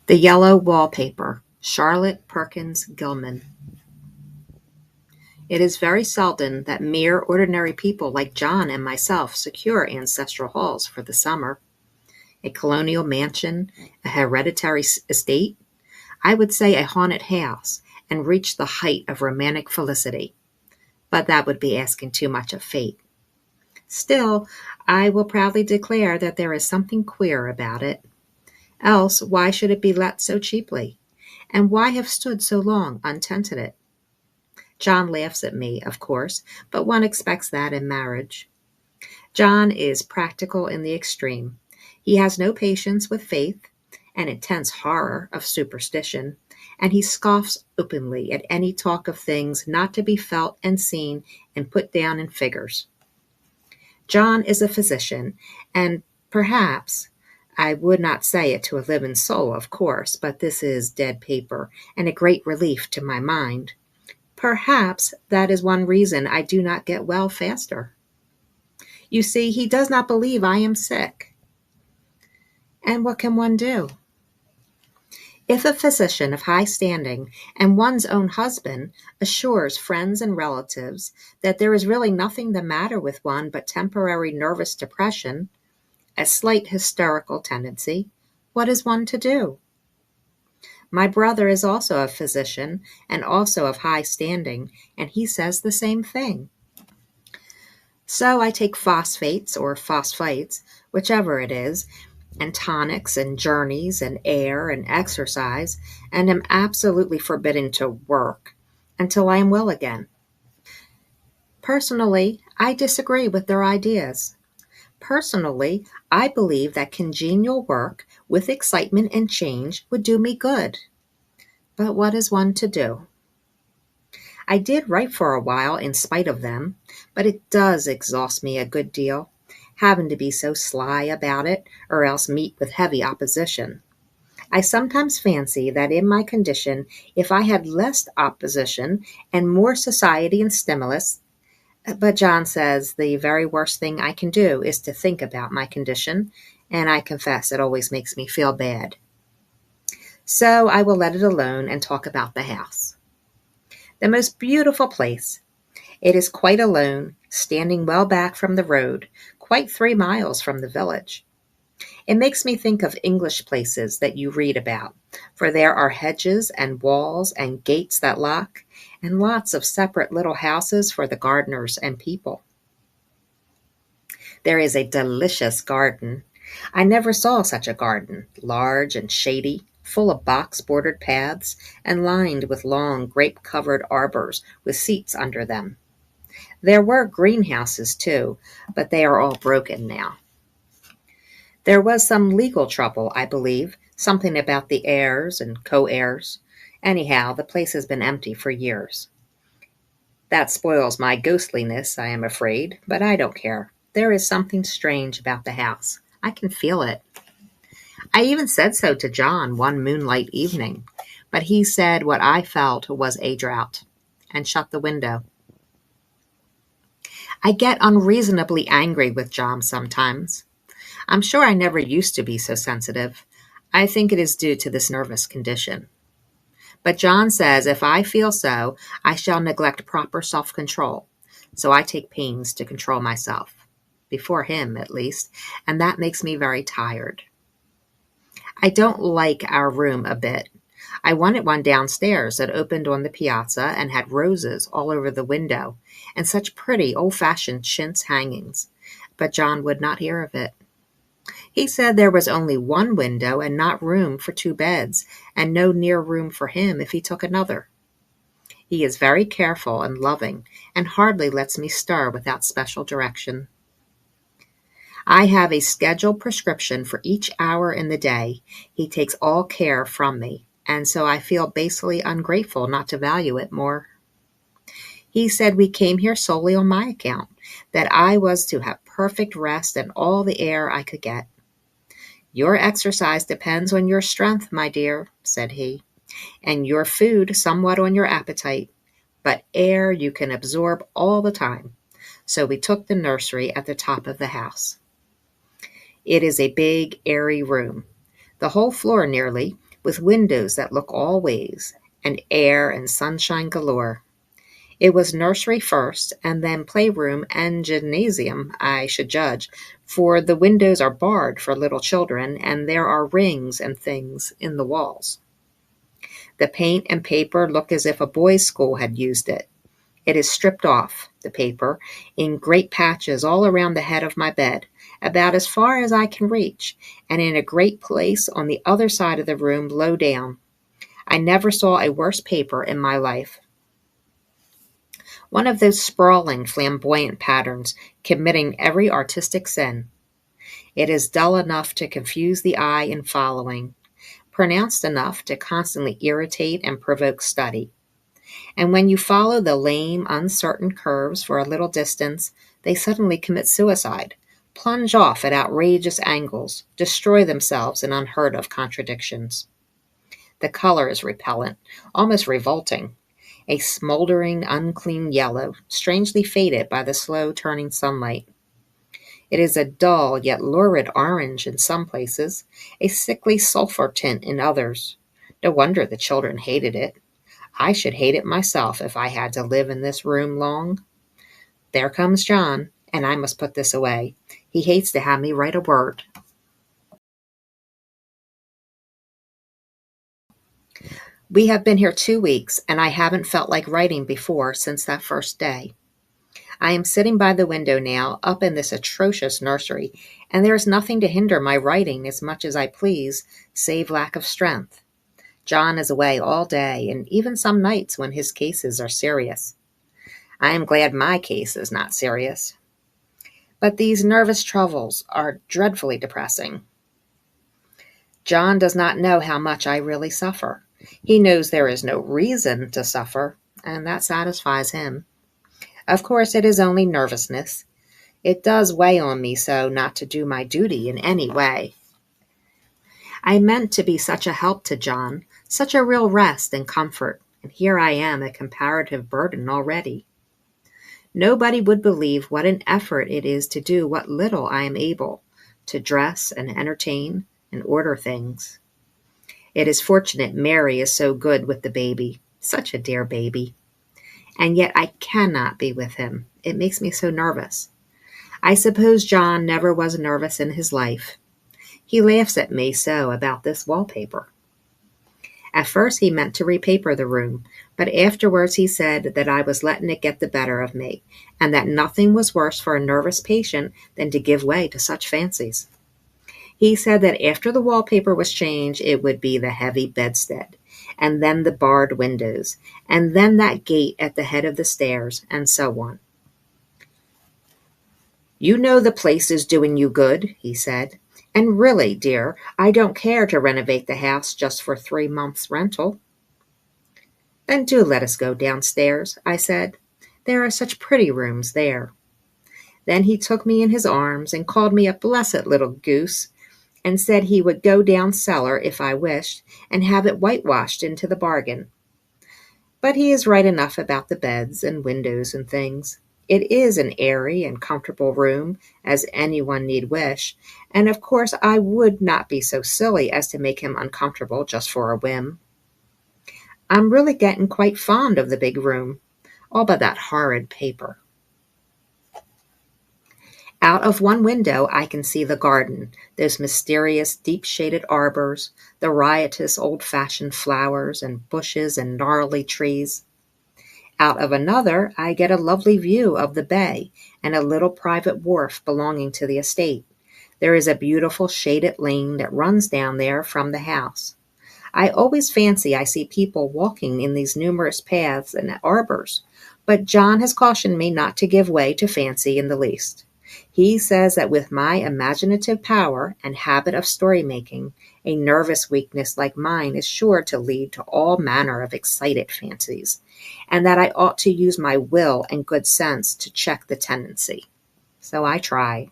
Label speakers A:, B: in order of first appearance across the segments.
A: The Yellow Wallpaper, Charlotte Perkins Gilman. It is very seldom that mere ordinary people like John and myself secure ancestral halls for the summer. A colonial mansion, a hereditary estate, I would say a haunted house, and reach the height of romantic felicity. But that would be asking too much of fate. Still, I will proudly declare that there is something queer about it. Else, why should it be let so cheaply? And why have stood so long untenanted? John laughs at me, of course, but one expects that in marriage. John is practical in the extreme. He has no patience with faith, an intense horror of superstition, and he scoffs openly at any talk of things not to be felt and seen and put down in figures. John is a physician, and perhaps, I would not say it to a living soul, of course, but this is dead paper, and a great relief to my mind. Perhaps that is one reason I do not get well faster. You see, he does not believe I am sick. And what can one do? If a physician of high standing and one's own husband assures friends and relatives that there is really nothing the matter with one but temporary nervous depression, a slight hysterical tendency, what is one to do? My brother is also a physician and also of high standing, and he says the same thing. So I take phosphates or phosphites, whichever it is, and tonics and journeys and air and exercise, and am absolutely forbidden to work until I am well again. Personally, I disagree with their ideas. Personally, I believe that congenial work with excitement and change would do me good. But what is one to do? I did write for a while in spite of them, but it does exhaust me a good deal, having to be so sly about it, or else meet with heavy opposition. I sometimes fancy that in my condition, if I had less opposition and more society and stimulus, but John says the very worst thing I can do is to think about my condition, and I confess it always makes me feel bad. So I will let it alone and talk about the house. The most beautiful place. It is quite alone, standing well back from the road, quite 3 miles from the village. It makes me think of English places that you read about, for there are hedges and walls and gates that lock, and lots of separate little houses for the gardeners and people. There is a delicious garden. I never saw such a garden, large and shady, full of box-bordered paths, and lined with long grape-covered arbors with seats under them. There were greenhouses, too, but they are all broken now. There was some legal trouble, I believe, something about the heirs and co-heirs. Anyhow, the place has been empty for years. That spoils my ghostliness, I am afraid, but I don't care. There is something strange about the house. I can feel it. I even said so to John one moonlight evening, but he said what I felt was a drought, and shut the window. I get unreasonably angry with John sometimes. I'm sure I never used to be so sensitive. I think it is due to this nervous condition. But John says if I feel so, I shall neglect proper self-control. So I take pains to control myself, before him at least, and that makes me very tired. I don't like our room a bit. I wanted one downstairs that opened on the piazza and had roses all over the window, and such pretty old-fashioned chintz hangings. But John would not hear of it. He said there was only one window and not room for 2 beds, and no near room for him if he took another. He is very careful and loving, and hardly lets me stir without special direction. I have a scheduled prescription for each hour in the day. He takes all care from me, and so I feel basely ungrateful not to value it more. He said we came here solely on my account, that I was to have perfect rest and all the air I could get. Your exercise depends on your strength, my dear, said he, and your food somewhat on your appetite, but air you can absorb all the time. So we took the nursery at the top of the house. It is a big, airy room. The whole floor nearly, with windows that look all ways, and air and sunshine galore. It was nursery first, and then playroom and gymnasium, I should judge, for the windows are barred for little children, and there are rings and things in the walls. The paint and paper look as if a boys' school had used it. It is stripped off, the paper, in great patches all around the head of my bed, about as far as I can reach, and in a great place on the other side of the room low down. I never saw a worse paper in my life. One of those sprawling, flamboyant patterns, committing every artistic sin. It is dull enough to confuse the eye in following, pronounced enough to constantly irritate and provoke study. And when you follow the lame, uncertain curves for a little distance, they suddenly commit suicide, plunge off at outrageous angles, destroy themselves in unheard-of contradictions. The color is repellent, almost revolting, a smoldering, unclean yellow, strangely faded by the slow-turning sunlight. It is a dull yet lurid orange in some places, a sickly sulphur tint in others. No wonder the children hated it. I should hate it myself if I had to live in this room long. There comes John, and I must put this away. He hates to have me write a word. We have been here 2 weeks, and I haven't felt like writing before since that first day. I am sitting by the window now, up in this atrocious nursery, and there is nothing to hinder my writing as much as I please, save lack of strength. John is away all day, and even some nights when his cases are serious. I am glad my case is not serious. But these nervous troubles are dreadfully depressing. John does not know how much I really suffer. He knows there is no reason to suffer, and that satisfies him. Of course, it is only nervousness. It does weigh on me so not to do my duty in any way. I meant to be such a help to John, such a real rest and comfort, and here I am a comparative burden already. Nobody would believe what an effort it is to do what little I am able, to dress and entertain and order things. It is fortunate Mary is so good with the baby, such a dear baby. And yet I cannot be with him. It makes me so nervous. I suppose John never was nervous in his life. He laughs at me so about this wallpaper. At first he meant to repaper the room, but afterwards he said that I was letting it get the better of me, and that nothing was worse for a nervous patient than to give way to such fancies. He said that after the wallpaper was changed, it would be the heavy bedstead, and then the barred windows, and then that gate at the head of the stairs, and so on. "You know the place is doing you good," he said, "and really, dear, I don't care to renovate the house just for 3 months' rental." "Then do let us go downstairs," I said. "There are such pretty rooms there." Then he took me in his arms and called me a blessed little goose, and said he would go down cellar if I wished, and have it whitewashed into the bargain. But he is right enough about the beds and windows and things. It is an airy and comfortable room, as anyone need wish, and of course I would not be so silly as to make him uncomfortable just for a whim. I'm really getting quite fond of the big room, all but that horrid paper. Out of one window I can see the garden, those mysterious deep-shaded arbors, the riotous old-fashioned flowers and bushes and gnarly trees. Out of another I get a lovely view of the bay and a little private wharf belonging to the estate. There is a beautiful shaded lane that runs down there from the house. I always fancy I see people walking in these numerous paths and arbors, but John has cautioned me not to give way to fancy in the least. He says that with my imaginative power and habit of story-making, a nervous weakness like mine is sure to lead to all manner of excited fancies, and that I ought to use my will and good sense to check the tendency. So I try.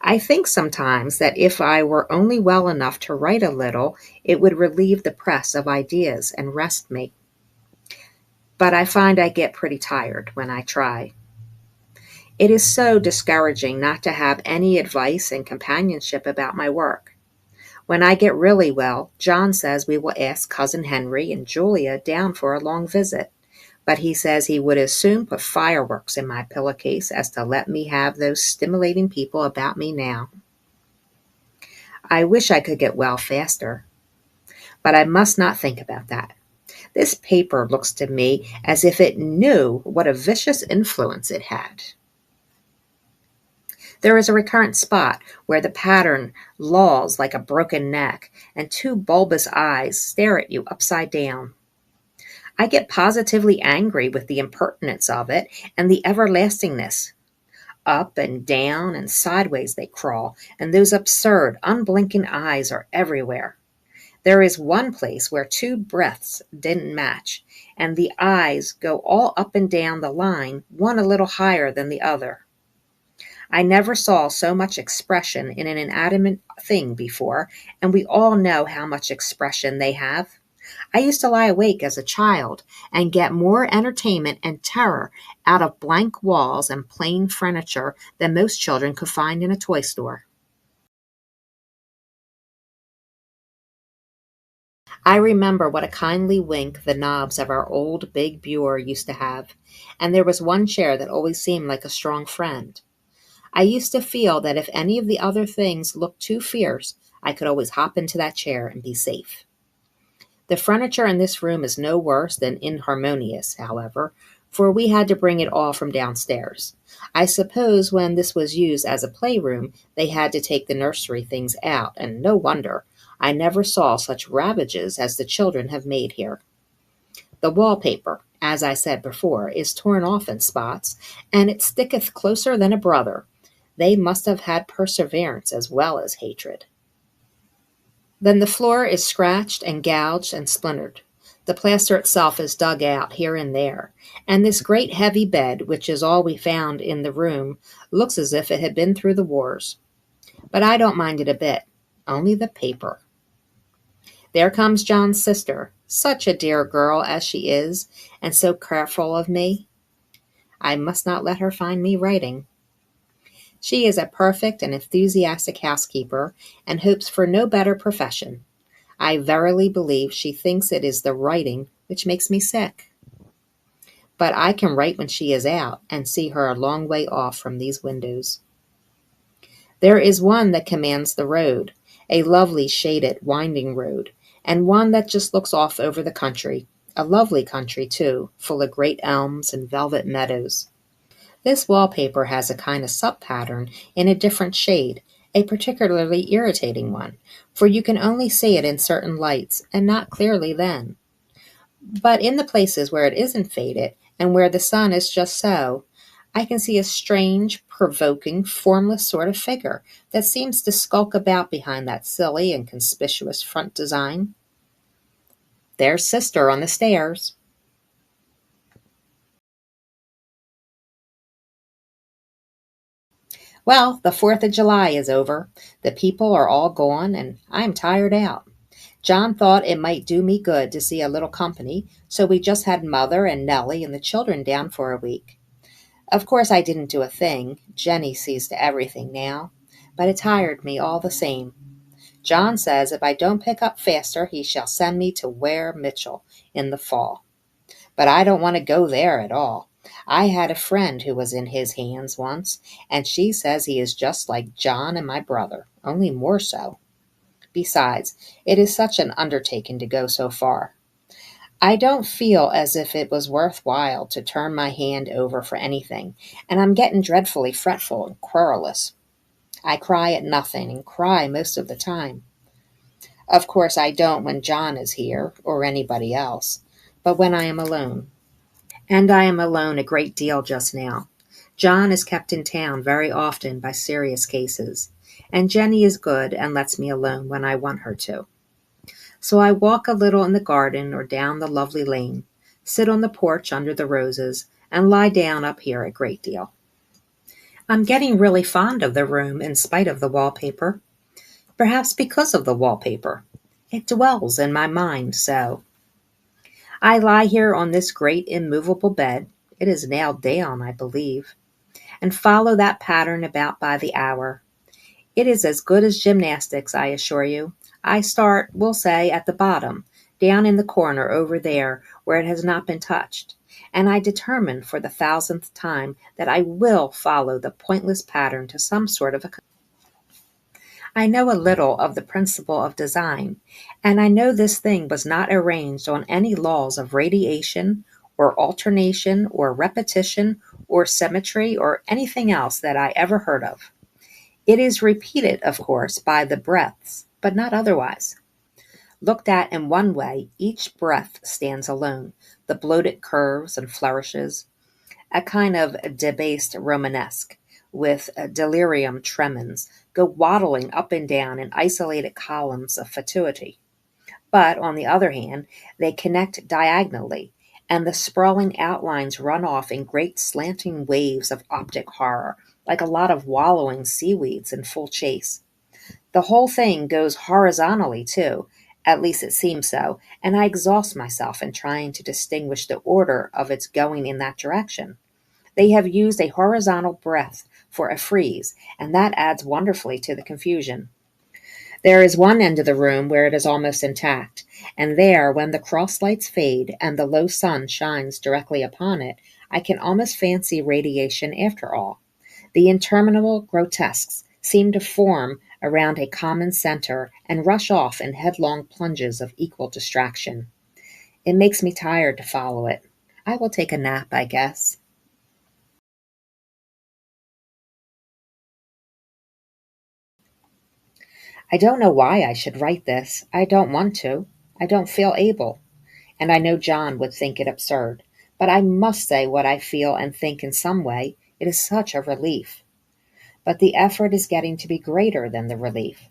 A: I think sometimes that if I were only well enough to write a little, it would relieve the press of ideas and rest me. But I find I get pretty tired when I try. It is so discouraging not to have any advice and companionship about my work. When I get really well, John says we will ask Cousin Henry and Julia down for a long visit, but he says he would as soon put fireworks in my pillowcase as to let me have those stimulating people about me now. I wish I could get well faster, but I must not think about that. This paper looks to me as if it knew what a vicious influence it had. There is a recurrent spot where the pattern lolls like a broken neck, and two bulbous eyes stare at you upside down. I get positively angry with the impertinence of it and the everlastingness. Up and down and sideways they crawl, and those absurd, unblinking eyes are everywhere. There is one place where two breaths didn't match, and the eyes go all up and down the line, one a little higher than the other. I never saw so much expression in an inanimate thing before, and we all know how much expression they have. I used to lie awake as a child and get more entertainment and terror out of blank walls and plain furniture than most children could find in a toy store. I remember what a kindly wink the knobs of our old big bureau used to have, and there was one chair that always seemed like a strong friend. I used to feel that if any of the other things looked too fierce, I could always hop into that chair and be safe. The furniture in this room is no worse than inharmonious, however, for we had to bring it all from downstairs. I suppose when this was used as a playroom, they had to take the nursery things out, and no wonder. I never saw such ravages as the children have made here. The wallpaper, as I said before, is torn off in spots, and it sticketh closer than a brother. They must have had perseverance as well as hatred. Then the floor is scratched and gouged and splintered. The plaster itself is dug out here and there, and this great heavy bed, which is all we found in the room, looks as if it had been through the wars. But I don't mind it a bit, only the paper. There comes John's sister, such a dear girl as she is, and so careful of me. I must not let her find me writing. She is a perfect and enthusiastic housekeeper, and hopes for no better profession. I verily believe she thinks it is the writing which makes me sick. But I can write when she is out, and see her a long way off from these windows. There is one that commands the road, a lovely shaded, winding road, and one that just looks off over the country, a lovely country, too, full of great elms and velvet meadows. This wallpaper has a kind of sub-pattern in a different shade, a particularly irritating one, for you can only see it in certain lights, and not clearly then. But in the places where it isn't faded, and where the sun is just so, I can see a strange, provoking, formless sort of figure that seems to skulk about behind that silly and conspicuous front design. There's Sister on the stairs. Well, the 4th of July is over. The people are all gone, and I'm tired out. John thought it might do me good to see a little company, so we just had Mother and Nellie and the children down for a week. Of course, I didn't do a thing. Jenny sees to everything now. But it tired me all the same. John says if I don't pick up faster, he shall send me to Ware Mitchell in the fall. But I don't want to go there at all. I had a friend who was in his hands once, and she says he is just like John and my brother, only more so. Besides, it is such an undertaking to go so far. I don't feel as if it was worthwhile to turn my hand over for anything, and I'm getting dreadfully fretful and querulous. I cry at nothing and cry most of the time. Of course, I don't when John is here, or anybody else, but when I am alone. And I am alone a great deal just now. John is kept in town very often by serious cases, and Jenny is good and lets me alone when I want her to. So I walk a little in the garden or down the lovely lane, sit on the porch under the roses, and lie down up here a great deal. I'm getting really fond of the room in spite of the wallpaper, perhaps because of the wallpaper. It dwells in my mind so. I lie here on this great immovable bed, it is nailed down, I believe, and follow that pattern about by the hour. It is as good as gymnastics, I assure you. I start, we'll say, at the bottom, down in the corner over there where it has not been touched, and I determine for the thousandth time that I will follow the pointless pattern to some sort of a. I know a little of the principle of design, and I know this thing was not arranged on any laws of radiation or alternation or repetition or symmetry or anything else that I ever heard of. It is repeated, of course, by the breaths, but not otherwise. Looked at in one way, each breath stands alone, the bloated curves and flourishes, a kind of debased Romanesque, with delirium tremens, go waddling up and down in isolated columns of fatuity. But, on the other hand, they connect diagonally, and the sprawling outlines run off in great slanting waves of optic horror, like a lot of wallowing seaweeds in full chase. The whole thing goes horizontally, too, at least it seems so, and I exhaust myself in trying to distinguish the order of its going in that direction. They have used a horizontal breath for a frieze, and that adds wonderfully to the confusion. There is one end of the room where it is almost intact, and there, when the cross lights fade and the low sun shines directly upon it, I can almost fancy radiation after all. The interminable grotesques seem to form around a common center and rush off in headlong plunges of equal distraction. It makes me tired to follow it. I will take a nap, I guess. I don't know why I should write this. I don't want to. I don't feel able. And I know John would think it absurd. But I must say what I feel and think in some way. It is such a relief. But the effort is getting to be greater than the relief.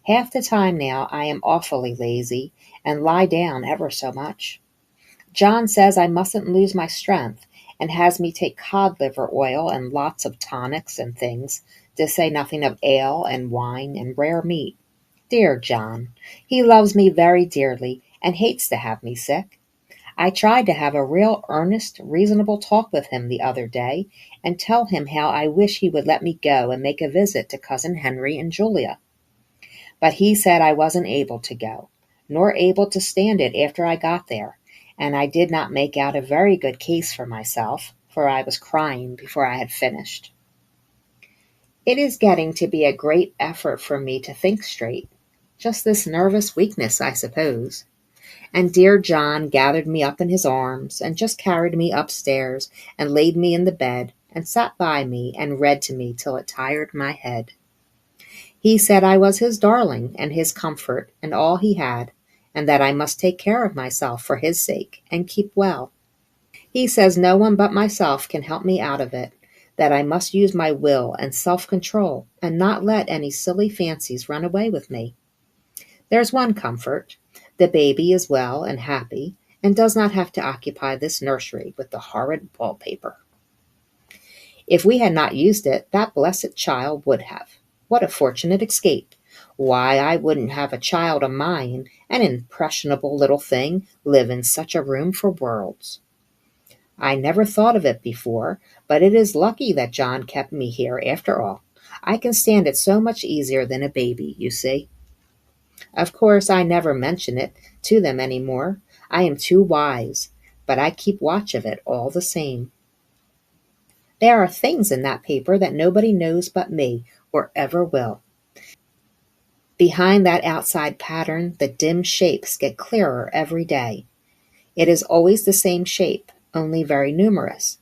A: Half the time now I am awfully lazy and lie down ever so much. John says I mustn't lose my strength and has me take cod liver oil and lots of tonics and things, to say nothing of ale and wine and rare meat. Dear John, he loves me very dearly and hates to have me sick. I tried to have a real earnest, reasonable talk with him the other day and tell him how I wish he would let me go and make a visit to Cousin Henry and Julia. But he said I wasn't able to go, nor able to stand it after I got there, and I did not make out a very good case for myself, for I was crying before I had finished. It is getting to be a great effort for me to think straight. Just this nervous weakness, I suppose. And dear John gathered me up in his arms and just carried me upstairs and laid me in the bed and sat by me and read to me till it tired my head. He said I was his darling and his comfort and all he had, and that I must take care of myself for his sake and keep well. He says no one but myself can help me out of it, that I must use my will and self-control and not let any silly fancies run away with me. There's one comfort. The baby is well and happy and does not have to occupy this nursery with the horrid wallpaper. If we had not used it, that blessed child would have. What a fortunate escape! Why, I wouldn't have a child of mine, an impressionable little thing, live in such a room for worlds. I never thought of it before, but it is lucky that John kept me here after all. I can stand it so much easier than a baby, you see. Of course, I never mention it to them any more. I am too wise, but I keep watch of it all the same. There are things in that paper that nobody knows but me, or ever will. Behind that outside pattern, the dim shapes get clearer every day. It is always the same shape, only very numerous.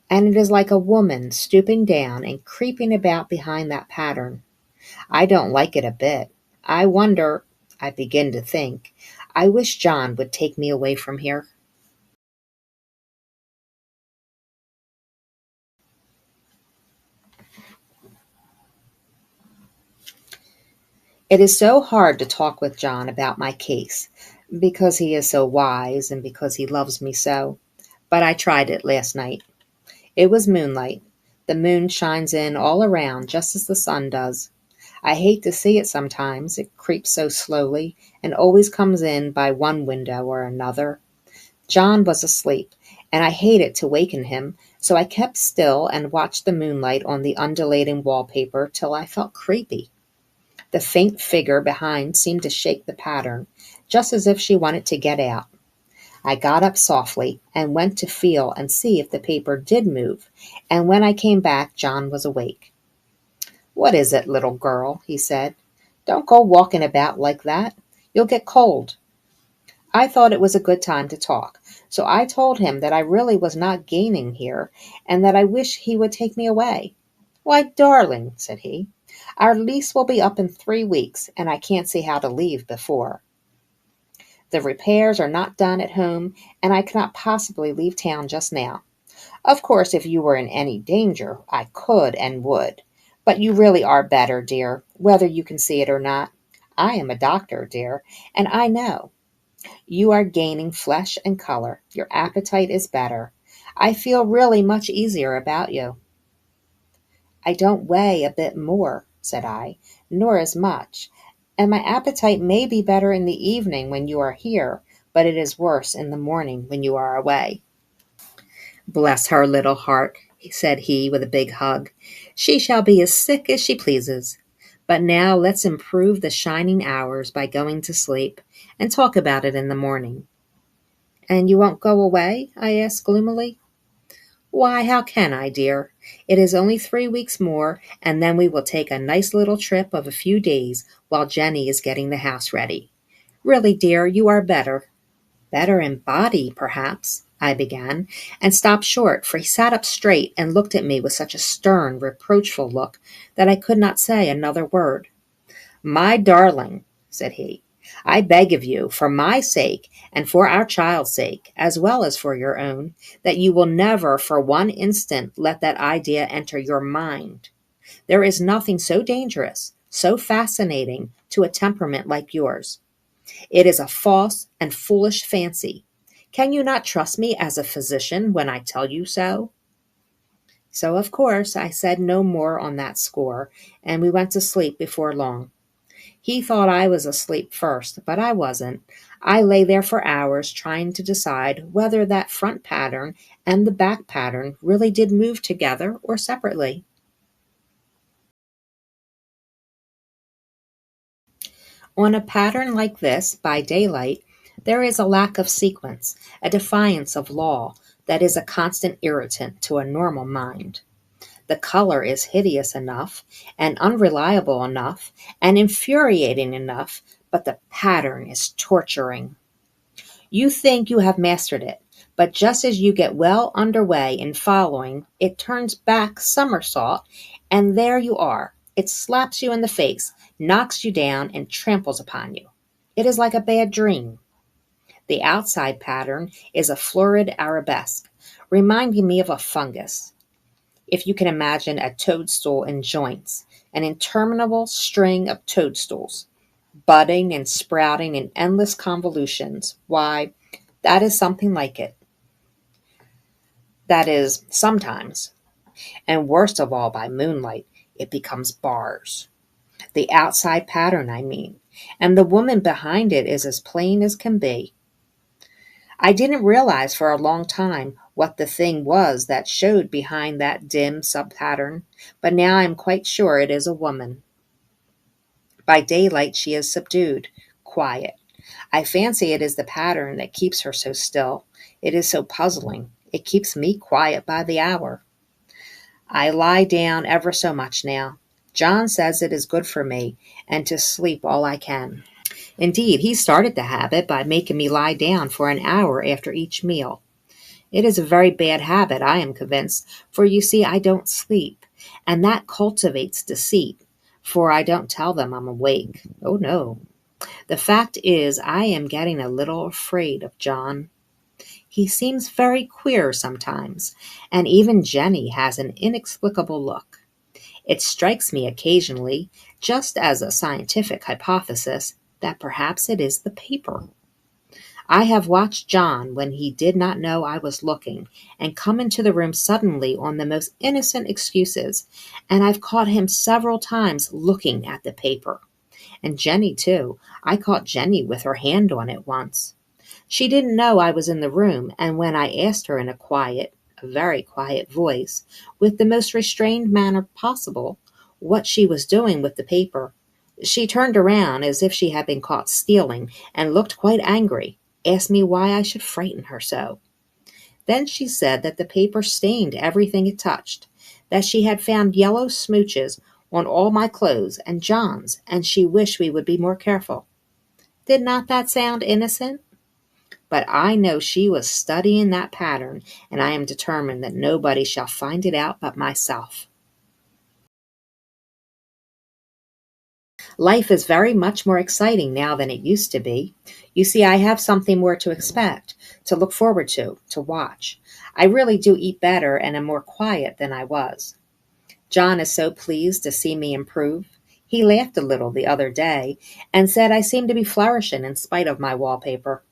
A: And it is like a woman stooping down and creeping about behind that pattern. I don't like it a bit. I wonder, I begin to think, I wish John would take me away from here. It is so hard to talk with John about my case, because he is so wise and because he loves me so. But I tried it last night. It was moonlight. The moon shines in all around just as the sun does. I hate to see it sometimes. It creeps so slowly and always comes in by one window or another. John was asleep, and I hated to waken him, so I kept still and watched the moonlight on the undulating wallpaper till I felt creepy. The faint figure behind seemed to shake the pattern, just as if she wanted to get out. I got up softly and went to feel and see if the paper did move, and when I came back, John was awake. "What is it, little girl?" he said. "Don't go walking about like that. You'll get cold." I thought it was a good time to talk, so I told him that I really was not gaining here, and that I wish he would take me away. "Why, darling," said he, "our lease will be up in 3 weeks, and I can't see how to leave before. The repairs are not done at home, and I cannot possibly leave town just now. Of course, if you were in any danger, I could and would. But you really are better, dear, whether you can see it or not. I am a doctor, dear, and I know. You are gaining flesh and color. Your appetite is better. I feel really much easier about you." "I don't weigh a bit more," said I, "nor as much, and my appetite may be better in the evening when you are here, but it is worse in the morning when you are away." "Bless her little heart," said he with a big hug. "She shall be as sick as she pleases. But now let's improve the shining hours by going to sleep, and talk about it in the morning." "And you won't go away?" I asked gloomily. "Why, how can I, dear? It is only 3 weeks more, and then we will take a nice little trip of a few days while Jenny is getting the house ready. Really, dear, you are better." "Better in body, perhaps," I began, and stopped short, for he sat up straight and looked at me with such a stern, reproachful look that I could not say another word. "My darling," said he, "I beg of you, for my sake and for our child's sake, as well as for your own, that you will never for one instant let that idea enter your mind. There is nothing so dangerous, so fascinating to a temperament like yours. It is a false and foolish fancy. Can you not trust me as a physician when I tell you so?" So, of course, I said no more on that score, and we went to sleep before long. He thought I was asleep first, but I wasn't. I lay there for hours trying to decide whether that front pattern and the back pattern really did move together or separately. On a pattern like this, by daylight, there is a lack of sequence, a defiance of law that is a constant irritant to a normal mind. The color is hideous enough, and unreliable enough, and infuriating enough, but the pattern is torturing. You think you have mastered it, but just as you get well under way in following, it turns back somersault, and there you are. It slaps you in the face, knocks you down, and tramples upon you. It is like a bad dream. The outside pattern is a florid arabesque, reminding me of a fungus. If you can imagine a toadstool in joints, an interminable string of toadstools, budding and sprouting in endless convolutions, why, that is something like it. That is, sometimes. And worst of all, by moonlight, it becomes bars. The outside pattern, I mean. And the woman behind it is as plain as can be. I didn't realize for a long time what the thing was that showed behind that dim sub-pattern, but now I am quite sure it is a woman. By daylight she is subdued, quiet. I fancy it is the pattern that keeps her so still. It is so puzzling. It keeps me quiet by the hour. I lie down ever so much now. John says it is good for me, and to sleep all I can. Indeed, he started the habit by making me lie down for an hour after each meal. It is a very bad habit, I am convinced, for you see I don't sleep, and that cultivates deceit, for I don't tell them I'm awake. Oh, no. The fact is, I am getting a little afraid of John. He seems very queer sometimes, and even Jenny has an inexplicable look. It strikes me occasionally, just as a scientific hypothesis, that perhaps it is the paper. I have watched John when he did not know I was looking, and come into the room suddenly on the most innocent excuses, and I've caught him several times looking at the paper. And Jenny, too. I caught Jenny with her hand on it once. She didn't know I was in the room, and when I asked her in a very quiet voice, with the most restrained manner possible, what she was doing with the paper, She turned around as if she had been caught stealing and looked quite angry, asked me why I should frighten her so. Then she said that the paper stained everything it touched, that she had found yellow smooches on all my clothes and John's, and she wished we would be more careful. Did not that sound innocent? But I know she was studying that pattern, and I am determined that nobody shall find it out but myself. Life is very much more exciting now than it used to be. You see, I have something more to expect, to look forward to watch. I really do eat better and am more quiet than I was. John is so pleased to see me improve. He laughed a little the other day and said I seemed to be flourishing in spite of my wallpaper.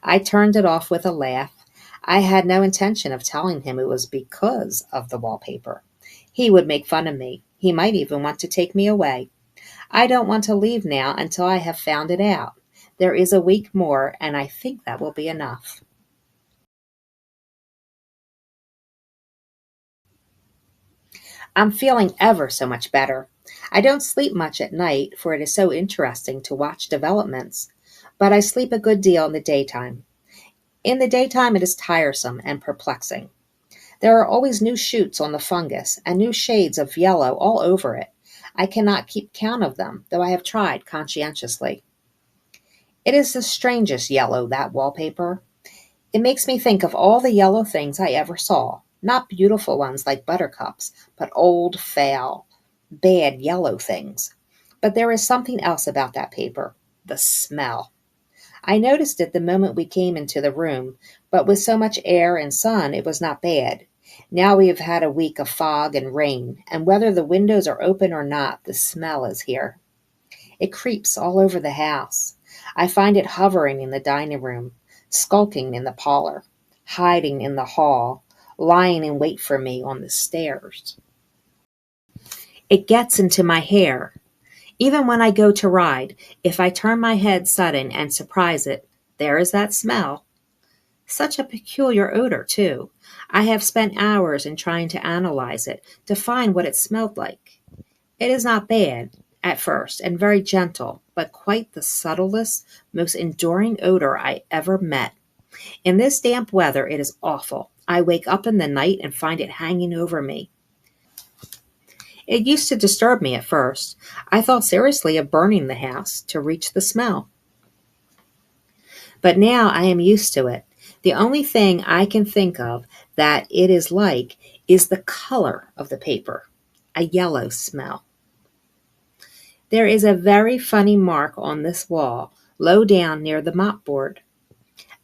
A: I turned it off with a laugh. I had no intention of telling him it was because of the wallpaper. He would make fun of me. He might even want to take me away. I don't want to leave now until I have found it out. There is a week more, and I think that will be enough. I'm feeling ever so much better. I don't sleep much at night, for it is so interesting to watch developments, but I sleep a good deal in the daytime. In the daytime, it is tiresome and perplexing. There are always new shoots on the fungus and new shades of yellow all over it. I cannot keep count of them, though I have tried conscientiously. It is the strangest yellow, that wallpaper. It makes me think of all the yellow things I ever saw, not beautiful ones like buttercups, but old, foul, bad yellow things. But there is something else about that paper, the smell. I noticed it the moment we came into the room, but with so much air and sun it was not bad. Now we have had a week of fog and rain, and whether the windows are open or not, the smell is here. It creeps all over the house. I find it hovering in the dining room, skulking in the parlor, hiding in the hall, lying in wait for me on the stairs. It gets into my hair. Even when I go to ride, if I turn my head sudden and surprise it, there is that smell. Such a peculiar odor, too. I have spent hours in trying to analyze it, to find what it smelled like. It is not bad, at first, and very gentle, but quite the subtlest, most enduring odor I ever met. In this damp weather, it is awful. I wake up in the night and find it hanging over me. It used to disturb me at first. I thought seriously of burning the house to reach the smell. But now I am used to it. The only thing I can think of that it is like is the color of the paper, a yellow smell. There is a very funny mark on this wall, low down near the mopboard,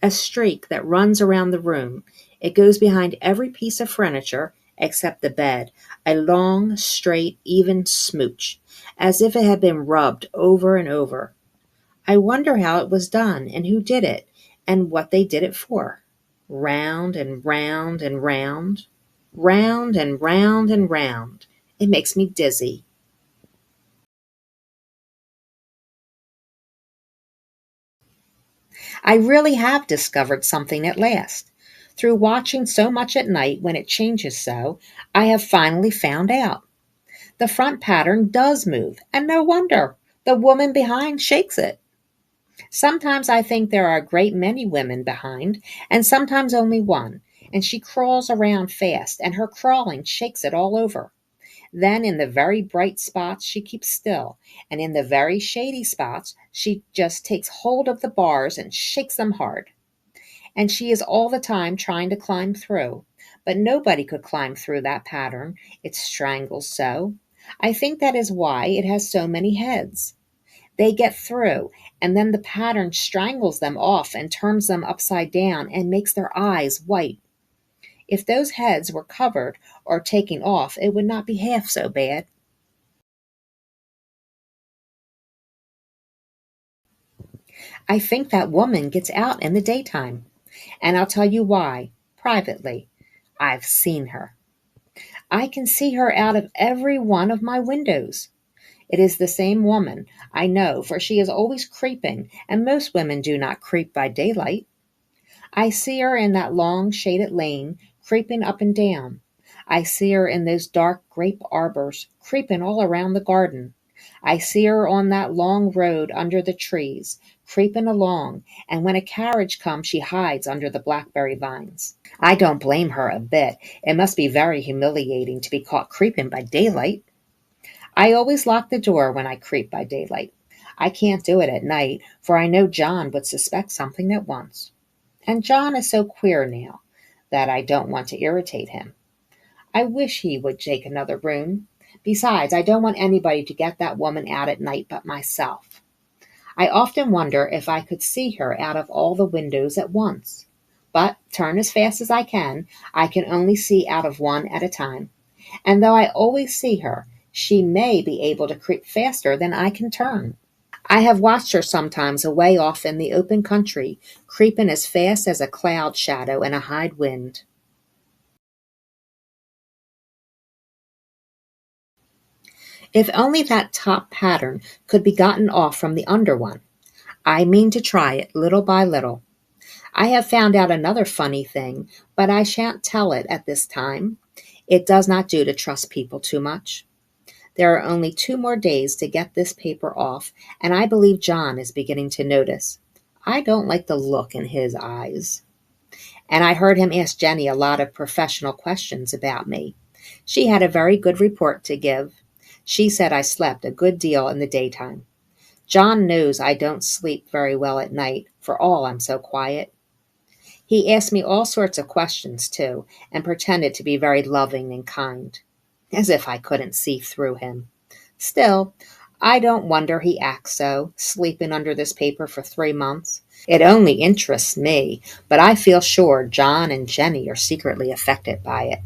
A: a streak that runs around the room. It goes behind every piece of furniture except the bed, a long, straight, even smooch, as if it had been rubbed over and over. I wonder how it was done, and who did it, and what they did it for. Round and round and round, round and round and round. It makes me dizzy. I really have discovered something at last. Through watching so much at night when it changes so, I have finally found out. The front pattern does move, and no wonder. The woman behind shakes it. Sometimes I think there are a great many women behind, and sometimes only one, and she crawls around fast, and her crawling shakes it all over. Then in the very bright spots she keeps still, and in the very shady spots she just takes hold of the bars and shakes them hard. And she is all the time trying to climb through. But nobody could climb through that pattern, it strangles so. I think that is why it has so many heads. They get through, and then the pattern strangles them off and turns them upside down and makes their eyes white. If those heads were covered or taken off, it would not be half so bad. I think that woman gets out in the daytime, and I'll tell you why, privately. I've seen her. I can see her out of every one of my windows. It is the same woman, I know, for she is always creeping, and most women do not creep by daylight. I see her in that long shaded lane, creeping up and down. I see her in those dark grape arbors, creeping all around the garden. I see her on that long road under the trees, creeping along, and when a carriage comes, she hides under the blackberry vines. I don't blame her a bit. It must be very humiliating to be caught creeping by daylight. I always lock the door when I creep by daylight. I can't do it at night, for I know John would suspect something at once. And John is so queer now that I don't want to irritate him. I wish he would take another room. Besides, I don't want anybody to get that woman out at night but myself. I often wonder if I could see her out of all the windows at once. But, turn as fast as I can only see out of one at a time. And though I always see her, she may be able to creep faster than I can turn. I have watched her sometimes away off in the open country, creeping as fast as a cloud shadow in a high wind. If only that top pattern could be gotten off from the under one. I mean to try it little by little. I have found out another funny thing, but I shan't tell it at this time. It does not do to trust people too much. There are only 2 more days to get this paper off, and I believe John is beginning to notice. I don't like the look in his eyes. And I heard him ask Jenny a lot of professional questions about me. She had a very good report to give. She said I slept a good deal in the daytime. John knows I don't sleep very well at night, for all I'm so quiet. He asked me all sorts of questions, too, and pretended to be very loving and kind, as if I couldn't see through him. Still, I don't wonder he acts so, sleeping under this paper for 3 months. It only interests me, but I feel sure John and Jenny are secretly affected by it.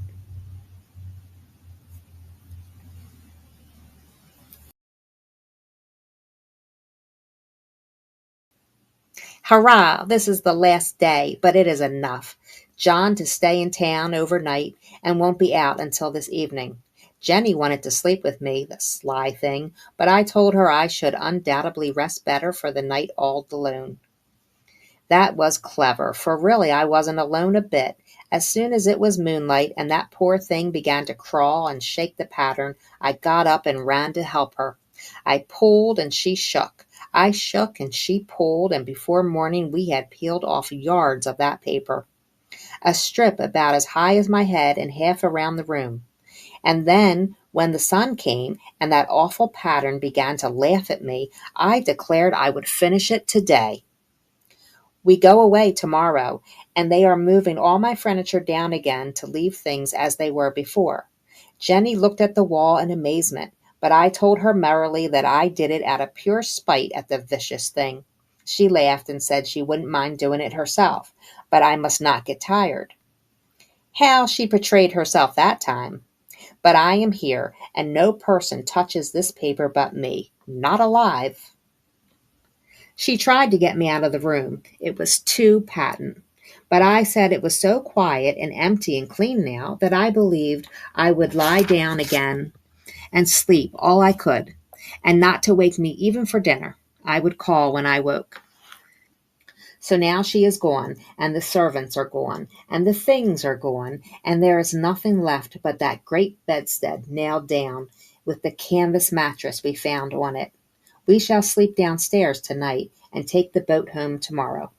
A: Hurrah! This is the last day, but it is enough. John to stay in town overnight and won't be out until this evening. Jenny wanted to sleep with me, the sly thing, but I told her I should undoubtedly rest better for the night all alone. That was clever, for really I wasn't alone a bit. As soon as it was moonlight and that poor thing began to crawl and shake the pattern, I got up and ran to help her. I pulled and she shook. I shook and she pulled, and before morning we had peeled off yards of that paper, a strip about as high as my head and half around the room. And then, when the sun came and that awful pattern began to laugh at me, I declared I would finish it today. We go away tomorrow, and they are moving all my furniture down again to leave things as they were before. Jenny looked at the wall in amazement, but I told her merrily that I did it out of pure spite at the vicious thing. She laughed and said she wouldn't mind doing it herself, but I must not get tired. How she betrayed herself that time! But I am here, and no person touches this paper but me. Not alive. She tried to get me out of the room. It was too patent. But I said it was so quiet and empty and clean now that I believed I would lie down again and sleep all I could, and not to wake me even for dinner. I would call when I woke. So now she is gone, and the servants are gone, and the things are gone, and there is nothing left but that great bedstead nailed down with the canvas mattress we found on it. We shall sleep downstairs tonight and take the boat home tomorrow.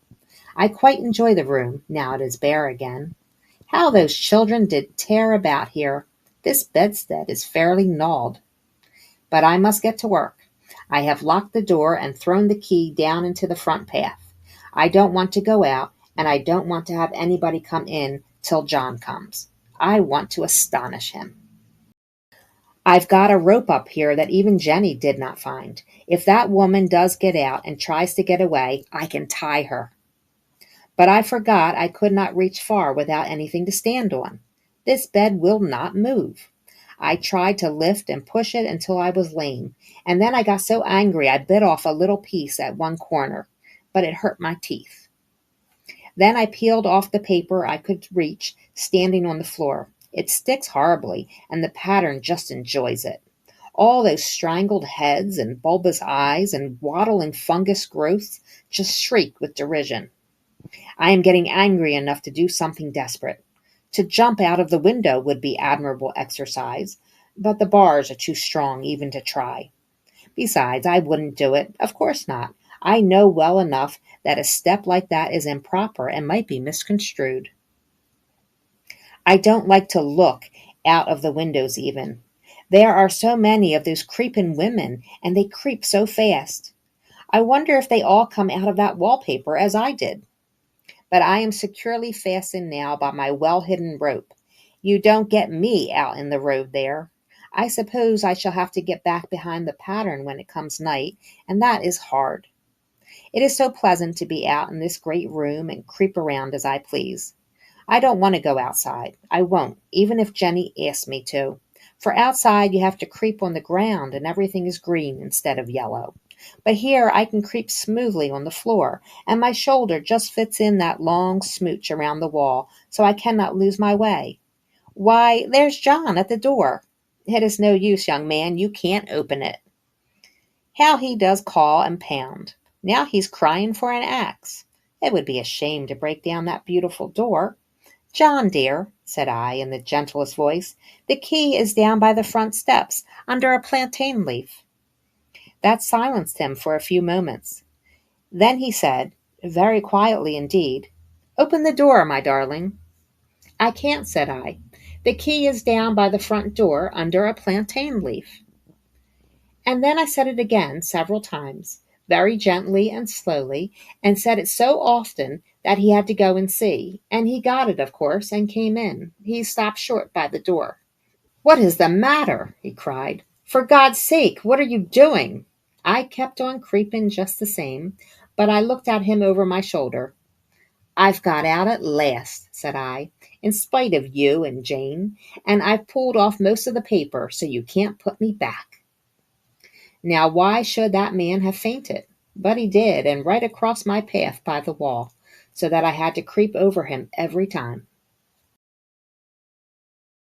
A: I quite enjoy the room, now it is bare again. How those children did tear about here! This bedstead is fairly gnawed. But I must get to work. I have locked the door and thrown the key down into the front path. I don't want to go out, and I don't want to have anybody come in till John comes. I want to astonish him. I've got a rope up here that even Jenny did not find. If that woman does get out and tries to get away, I can tie her. But I forgot I could not reach far without anything to stand on. This bed will not move. I tried to lift and push it until I was lame, and then I got so angry I bit off a little piece at one corner, but it hurt my teeth. Then I peeled off the paper I could reach, standing on the floor. It sticks horribly, and the pattern just enjoys it. All those strangled heads and bulbous eyes and waddling fungus growths just shriek with derision. I am getting angry enough to do something desperate. To jump out of the window would be admirable exercise, but the bars are too strong even to try. Besides, I wouldn't do it. Of course not. I know well enough that a step like that is improper and might be misconstrued. I don't like to look out of the windows even. There are so many of those creepin' women, and they creep so fast. I wonder if they all come out of that wallpaper as I did. But I am securely fastened now by my well-hidden rope. You don't get me out in the road there. I suppose I shall have to get back behind the pattern when it comes night, and that is hard. It is so pleasant to be out in this great room and creep around as I please. I don't want to go outside. I won't, even if Jenny asks me to. For outside you have to creep on the ground and everything is green instead of yellow. But here I can creep smoothly on the floor, and my shoulder just fits in that long smooch around the wall, so I cannot lose my way. Why, there's John at the door. It is no use, young man, you can't open it. How he does call and pound. Now he's crying for an axe. It would be a shame to break down that beautiful door. John, dear, said I in the gentlest voice, the key is down by the front steps, under a plantain leaf. That silenced him for a few moments. Then he said, very quietly indeed, open the door, my darling. I can't, said I. The key is down by the front door, under a plantain leaf. And then I said it again several times, very gently and slowly, and said it so often that he had to go and see. And he got it, of course, and came in. He stopped short by the door. What is the matter? He cried. For God's sake, what are you doing? I kept on creeping just the same, but I looked at him over my shoulder. I've got out at last, said I, in spite of you and Jane, and I've pulled off most of the paper, so you can't put me back. Now why should that man have fainted? But he did, and right across my path by the wall, so that I had to creep over him every time.